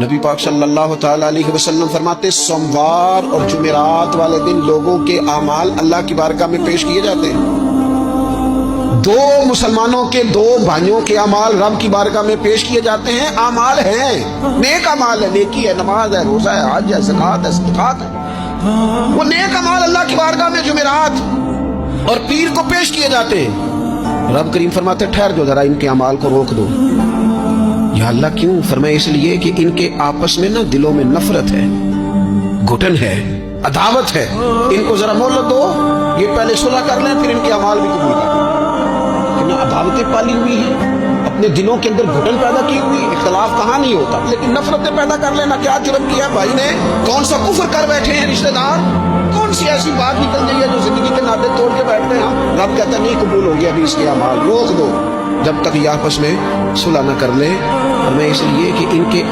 نبی پاک صلی اللہ تعالی علیہ وسلم فرماتے سوموار اور جمعرات والے دن لوگوں کے اعمال اللہ کی بارگاہ میں پیش کیے جاتے ہیں۔ دو مسلمانوں کے دو بھائیوں کے اعمال رب کی بارگاہ میں پیش کیے جاتے ہیں۔ اعمال ہیں، نیک اعمال ہے، نیکی ہے، نماز ہے، روزہ ہے، حج ہے، زکوٰۃ ہے، صدقات ہے، وہ نیک اعمال اللہ کی بارگاہ میں جمعرات اور پیر کو پیش کیے جاتے ہیں۔ رب کریم فرماتے ٹھہر جو ذرا ان کے اعمال کو روک دو۔ یا اللہ کیوں؟ فرمایا اس لیے کہ ان کے آپس میں نا دلوں میں نفرت ہے، گھٹن ہے، عداوت ہے، ان کو ذرا مہلت دو، یہ پہلے صلح کر لیں پھر ان کے اعمال بھی قبول کر لیں۔ عداوتیں پالی ہوئی ہیں، اپنے دلوں کے اندر گھٹن پیدا کی ہوئی، اختلاف کہاں نہیں ہوتا لیکن نفرتیں پیدا کر لینا۔ کیا جرم کیا بھائی نے؟ کون سا کفر کر بیٹھے ہیں رشتہ دار؟ کون سی ایسی بات نکل گئی ہے جو زندگی کے ناطے توڑ کے بیٹھتے ہیں ہم؟ رب کہتا ہے نہیں قبول ہو گیا ابھی اس کے اعمال، روک دو جب تک یہ آپس میں صلح نہ کر لیں۔ اور میں اس لیے کہ ان کے